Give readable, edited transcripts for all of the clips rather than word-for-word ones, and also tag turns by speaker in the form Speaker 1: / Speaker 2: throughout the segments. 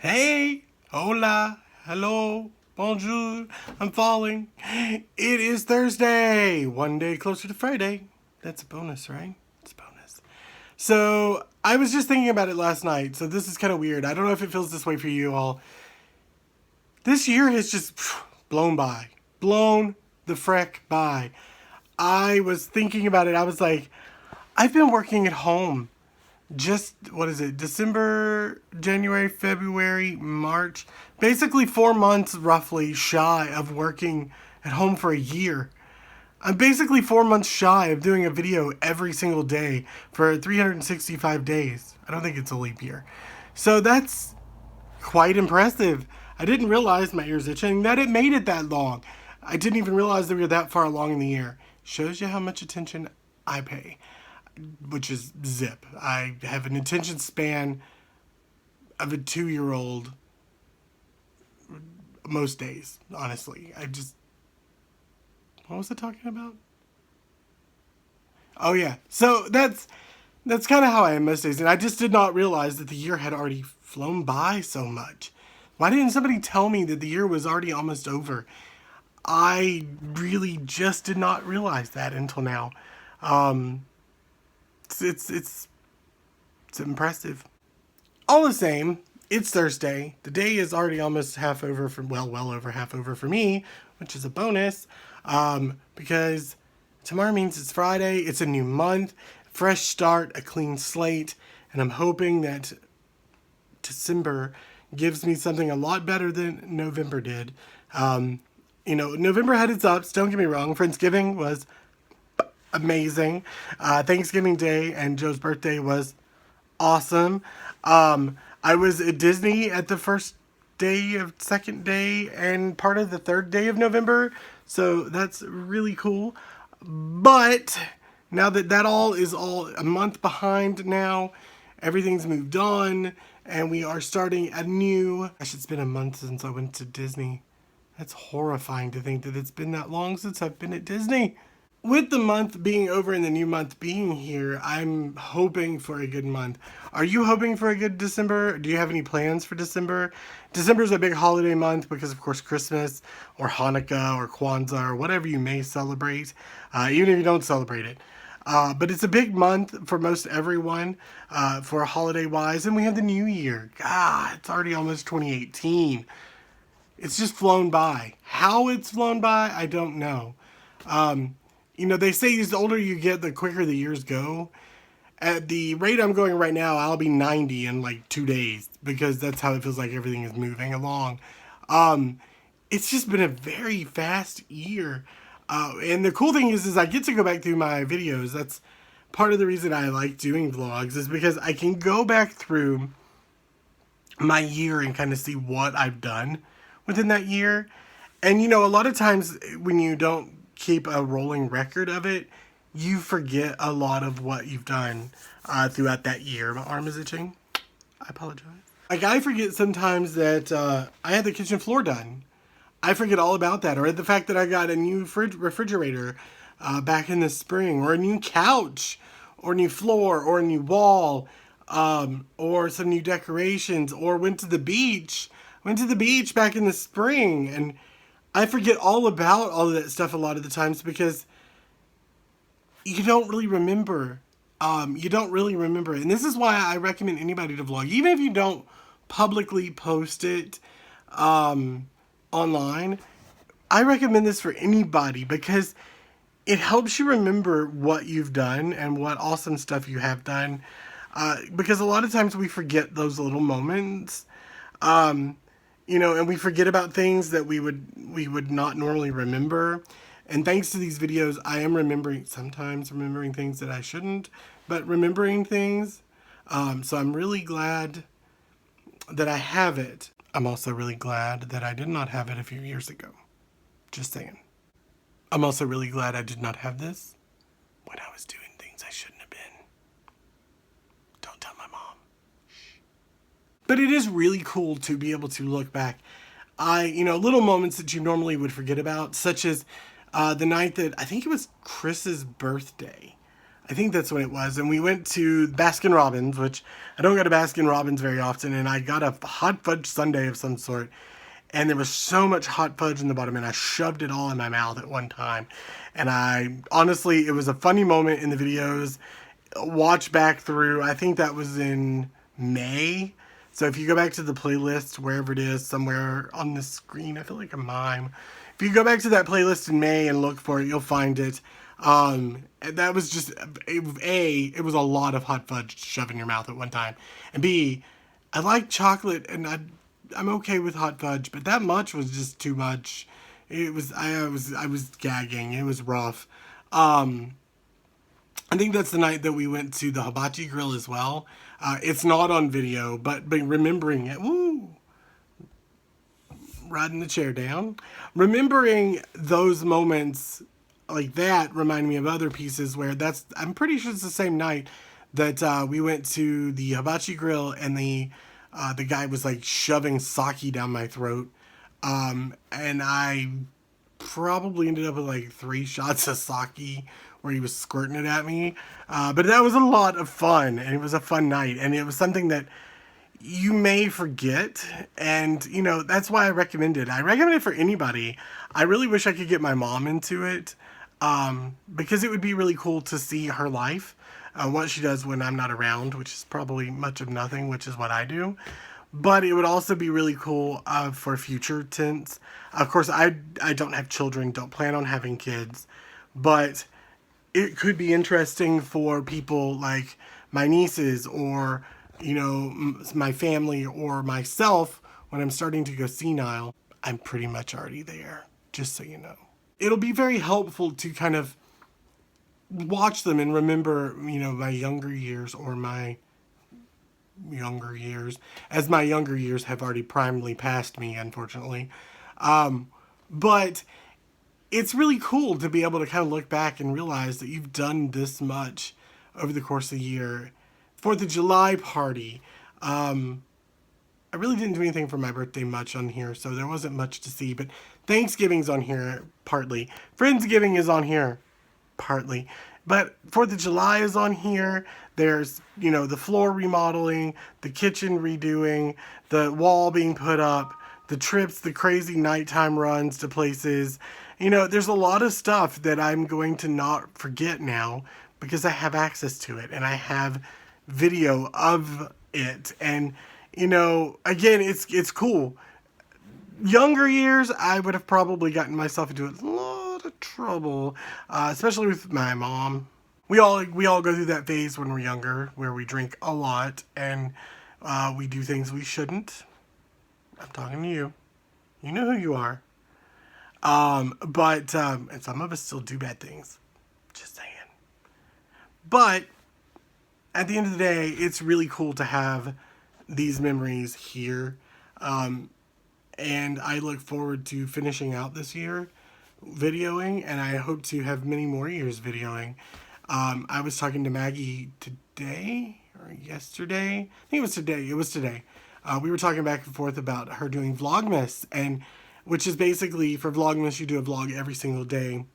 Speaker 1: Hey, hola, hello, bonjour, I'm falling. It is Thursday, one day closer to Friday. That's a bonus, right? It's a bonus. So, I was just thinking about it last night, so this is kind of weird. I don't know if it feels this way for you all. This year has just blown by. Blown the frick by. I was thinking about it, I was like, I've been working at home just what is it, December, January, February, March, basically 4 months roughly shy of working at home for a year. I'm basically 4 months shy of doing a video every single day for 365 days. I don't think it's a leap year. So that's quite impressive. I didn't realize, my ears itching, that it made it that long. I didn't even realize that we were that far along in the year. Shows you how much attention I pay, which is zip. I have an attention span of a 2-year-old most days, honestly. What was I talking about? Oh yeah. So that's kind of how I am most days, and I just did not realize that the year had already flown by so much. Why didn't somebody tell me that the year was already almost over? I really just did not realize that until now. Um, it's impressive. All the same, it's Thursday. The day is already almost half over for, well over half over for me, which is a bonus, because tomorrow means it's Friday. It's a new month, fresh start, a clean slate, and I'm hoping that December gives me something a lot better than November did. November had its ups. Don't get me wrong. Friendsgiving was amazing. Thanksgiving Day and Joe's birthday was awesome. I was at Disney at the first day of second day and part of the third day of November, so that's really cool. But now that all is all a month behind now, everything's moved on, and we are starting a new. Gosh, it's been a month since I went to Disney. That's horrifying to think that it's been that long since I've been at Disney. With the month being over and the new month being here, I'm hoping for a good month. Are you hoping for a good December? Do you have any plans for December? December is a big holiday month because, of course, Christmas or Hanukkah or Kwanzaa or whatever you may celebrate, even if you don't celebrate it. But it's a big month for most everyone for holiday-wise. And we have the new year. God, it's already almost 2018. It's just flown by. How it's flown by, I don't know. They say the older you get, the quicker the years go. At the rate I'm going right now, I'll be 90 in like 2 days because that's how it feels like everything is moving along. It's just been a very fast year. And the cool thing is I get to go back through my videos. That's part of the reason I like doing vlogs is because I can go back through my year and kind of see what I've done within that year. And, a lot of times when you don't keep a rolling record of it, you forget a lot of what you've done throughout that year. My arm is itching. I apologize. Like, I forget sometimes that I had the kitchen floor done. I forget all about that. Or the fact that I got a new refrigerator back in the spring. Or a new couch. Or a new floor. Or a new wall. Or some new decorations. Or went to the beach. Went to the beach back in the spring. And I forget all about all of that stuff a lot of the times because you don't really remember. You don't really remember it. And this is why I recommend anybody to vlog. Even if you don't publicly post it online, I recommend this for anybody because it helps you remember what you've done and what awesome stuff you have done. Because a lot of times we forget those little moments. And we forget about things that we would not normally remember. And thanks to these videos, I am sometimes remembering things that I shouldn't, but remembering things. So I'm really glad that I have it. I'm also really glad that I did not have it a few years ago. Just saying. I'm also really glad I did not have this when I was doing things I shouldn't have been. Don't tell my mom. But it is really cool to be able to look back. Little moments that you normally would forget about, such as the night that I think it was Chris's birthday. I think that's when it was. And we went to Baskin Robbins, which I don't go to Baskin Robbins very often. And I got a hot fudge sundae of some sort. And there was so much hot fudge in the bottom, and I shoved it all in my mouth at one time. And honestly, it was a funny moment in the videos. Watch back through, I think that was in May. So if you go back to the playlist, wherever it is, somewhere on the screen, I feel like a mime. If you go back to that playlist in May and look for it, you'll find it. And that was just, it was a lot of hot fudge to shove in your mouth at one time. And B, I like chocolate, and I'm okay with hot fudge, but that much was just too much. It was, I was gagging. It was rough. I think that's the night that we went to the hibachi grill as well. It's not on video, but remembering it, woo, riding the chair down. Remembering those moments like that remind me of other pieces where I'm pretty sure it's the same night that we went to the hibachi grill, and the guy was like shoving sake down my throat. And I probably ended up with like 3 shots of sake where he was squirting it at me. But that was a lot of fun, and it was a fun night, and it was something that you may forget. And, you know, that's why I recommend it. I recommend it for anybody. I really wish I could get my mom into it, because it would be really cool to see her life, what she does when I'm not around, which is probably much of nothing, which is what I do. But it would also be really cool for future tense. Of course, I don't have children, don't plan on having kids, but it could be interesting for people like my nieces, or, you know, my family, or myself when I'm starting to go senile. I'm pretty much already there, just so you know. It'll be very helpful to kind of watch them and remember, you know, my younger years, or my younger years, as my younger years have already primarily passed me, unfortunately. But it's really cool to be able to kind of look back and realize that you've done this much over the course of the year. 4th of July party. I really didn't do anything for my birthday much on here, so there wasn't much to see, but Thanksgiving's on here partly. Friendsgiving is on here partly. But 4th of July is on here. There's, you know, the floor remodeling, the kitchen redoing, the wall being put up, the trips, the crazy nighttime runs to places. You know, there's a lot of stuff that I'm going to not forget now because I have access to it, and I have video of it. And, you know, again, it's cool. Younger years, I would have probably gotten myself into a lot of trouble, especially with my mom. We all go through that phase when we're younger, where we drink a lot and we do things we shouldn't. I'm talking to you. You know who you are. But and some of us still do bad things. Just saying. But at the end of the day, it's really cool to have these memories here. And I look forward to finishing out this year videoing, and I hope to have many more years videoing. I was talking to Maggie today or yesterday. I think it was today. It was today. We were talking back and forth about her doing Vlogmas, and which is basically, for Vlogmas, you do a vlog every single day.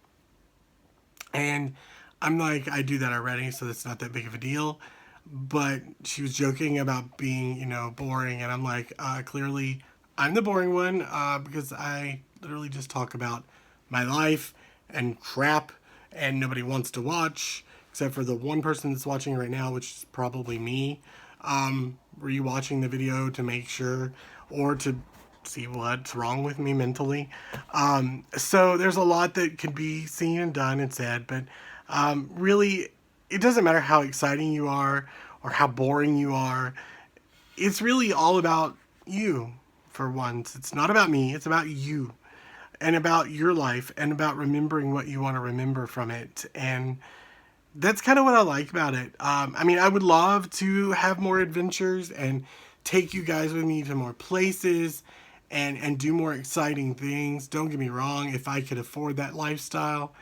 Speaker 1: And I'm like, I do that already, so that's not that big of a deal. But she was joking about being, you know, boring, and I'm like, clearly I'm the boring one, because I literally just talk about my life and crap, and nobody wants to watch, except for the one person that's watching right now, which is probably me, rewatching the video to make sure, or to see what's wrong with me mentally. So there's a lot that can be seen and done and said, but really, it doesn't matter how exciting you are or how boring you are. It's really all about you, for once. It's not about me, it's about you, and about your life, and about remembering what you want to remember from it. And that's kind of what I like about it. I mean, I would love to have more adventures and take you guys with me to more places and do more exciting things. Don't get me wrong, if I could afford that lifestyle,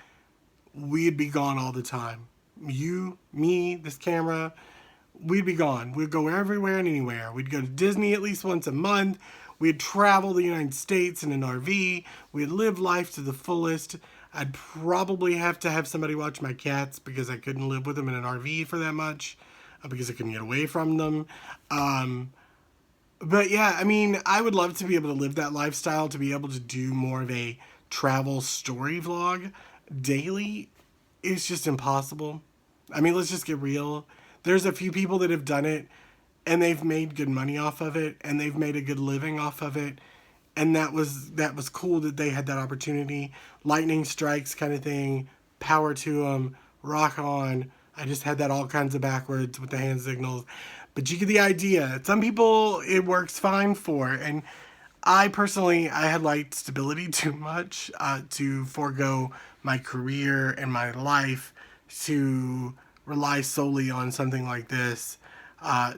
Speaker 1: we'd be gone all the time. You, me, this camera, we'd be gone. We'd go everywhere and anywhere. We'd go to Disney at least once a month. We'd travel the United States in an RV. We'd live life to the fullest. I'd probably have to have somebody watch my cats because I couldn't live with them in an RV for that much because I couldn't get away from them. But yeah, I mean, I would love to be able to live that lifestyle, to be able to do more of a travel story vlog daily. It's just impossible. I mean, let's just get real. There's a few people that have done it and they've made good money off of it and they've made a good living off of it. And that was cool that they had that opportunity. Lightning strikes kind of thing. Power to them. Rock on. I just had that all kinds of backwards with the hand signals. But you get the idea. Some people it works fine for. And I personally, I had liked stability too much to forego my career and my life to rely solely on something like this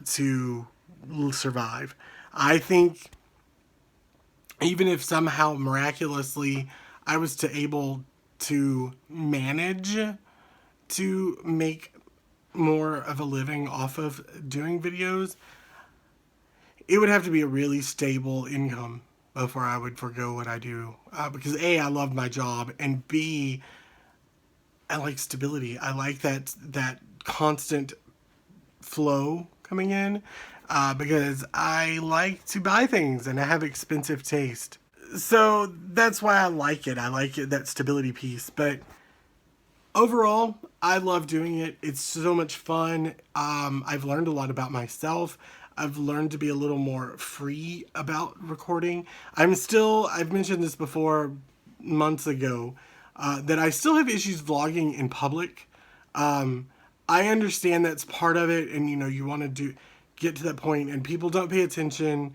Speaker 1: to survive. I think even if somehow miraculously I was able to manage to make more of a living off of doing videos, it would have to be a really stable income before I would forego what I do. Because A, I love my job, and B, I like stability. I like that constant flow coming in because I like to buy things and I have expensive taste. So that's why I like it. I like it, that stability piece. But overall, I love doing it. It's so much fun. I've learned a lot about myself. I've learned to be a little more free about recording. I've mentioned this before months ago, that I still have issues vlogging in public. I understand that's part of it, and you want to get to that point, and people don't pay attention,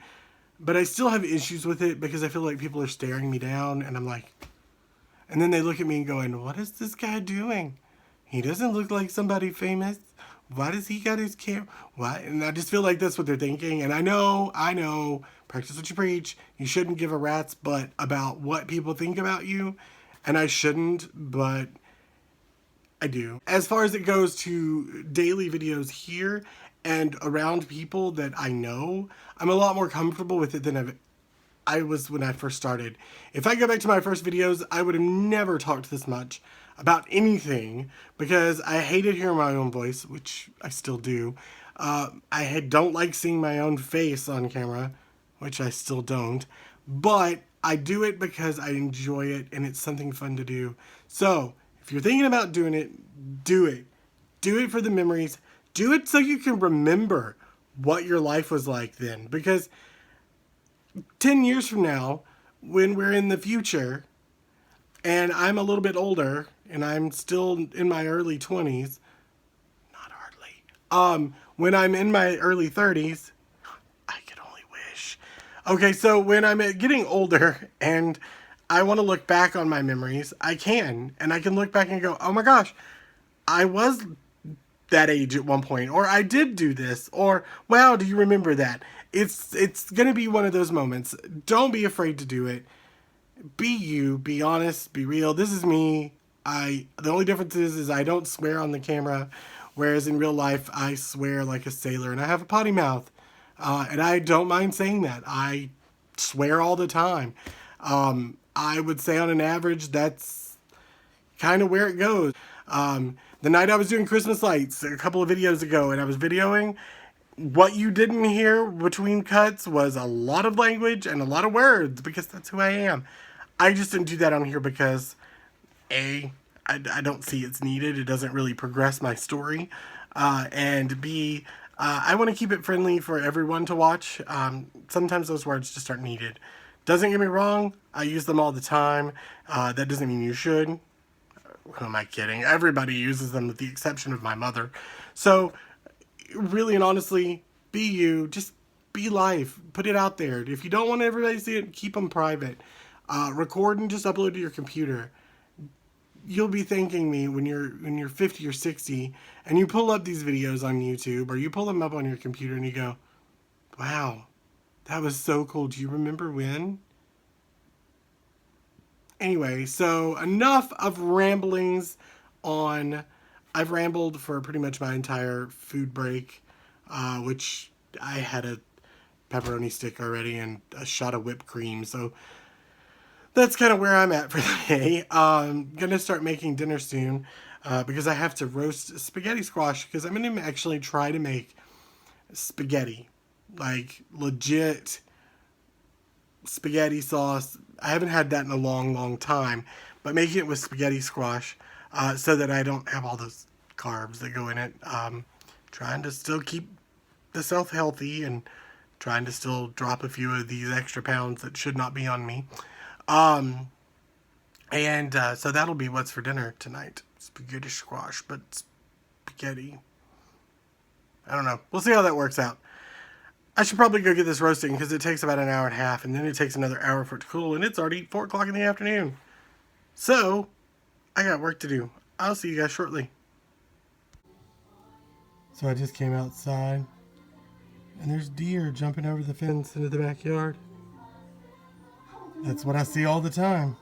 Speaker 1: but I still have issues with it because I feel like people are staring me down, and I'm like, and then they look at me and going, "What is this guy doing? He doesn't look like somebody famous. Why does he got his camera? Why?" And I just feel like that's what they're thinking. And I know, practice what you preach. You shouldn't give a rat's butt about what people think about you, and I shouldn't, but I do. As far as it goes to daily videos here and around people that I know, I'm a lot more comfortable with it than I was when I first started. If I go back to my first videos, I would have never talked this much about anything because I hated hearing my own voice, which I still do. Don't like seeing my own face on camera, which I still don't. But I do it because I enjoy it and it's something fun to do. So if you're thinking about doing it, do it. Do it for the memories. Do it so you can remember what your life was like then. Because 10 years from now, when we're in the future, and I'm a little bit older, and I'm still in my early 20s, not hardly, when I'm in my early 30s, I could only wish. Okay, so when I'm getting older, and I want to look back on my memories, I can, and I can look back and go, oh my gosh, I was that age at one point, or I did do this, or wow, do you remember that? It's gonna be one of those moments. Don't be afraid to do it. Be you, be honest, be real. This is me. The only difference is I don't swear on the camera, whereas in real life I swear like a sailor and I have a potty mouth. And I don't mind saying that. I swear all the time. I would say on an average that's kind of where it goes. The night I was doing Christmas lights a couple of videos ago and I was videoing, what you didn't hear between cuts was a lot of language and a lot of words because that's who I am. I just didn't do that on here because A, I don't see it's needed. It doesn't really progress my story. And B, I want to keep it friendly for everyone to watch. Sometimes those words just aren't needed. Doesn't get me wrong. I use them all the time. That doesn't mean you should. Who am I kidding? Everybody uses them with the exception of my mother. So really and honestly, be you. Just be life. Put it out there. If you don't want everybody to see it, keep them private. Record and just upload to your computer. You'll be thanking me when you're 50 or 60 and you pull up these videos on YouTube or you pull them up on your computer and you go, wow, that was so cool. Do you remember when? Anyway, so enough of ramblings on... I've rambled for pretty much my entire food break, which I had a pepperoni stick already and a shot of whipped cream. So that's kind of where I'm at for the day. Gonna start making dinner soon because I have to roast spaghetti squash because I'm gonna actually try to make spaghetti, like legit spaghetti sauce. I haven't had that in a long, long time, but making it with spaghetti squash so that I don't have all those carbs that go in it. Trying to still keep this health healthy and trying to still drop a few of these extra pounds that should not be on me. And so that'll be what's for dinner tonight. Spaghetti squash, but spaghetti. I don't know. We'll see how that works out. I should probably go get this roasting because it takes about an hour and a half, and then it takes another hour for it to cool, and it's already 4 o'clock in the afternoon. So, I got work to do. I'll see you guys shortly. So I just came outside, and there's deer jumping over the fence into the backyard. That's what I see all the time.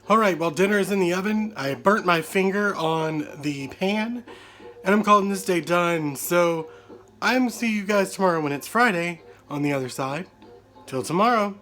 Speaker 1: Alright, well, dinner is in the oven. I burnt my finger on the pan, and I'm calling this day done. So, I'm see you guys tomorrow when it's Friday on the other side. Till tomorrow.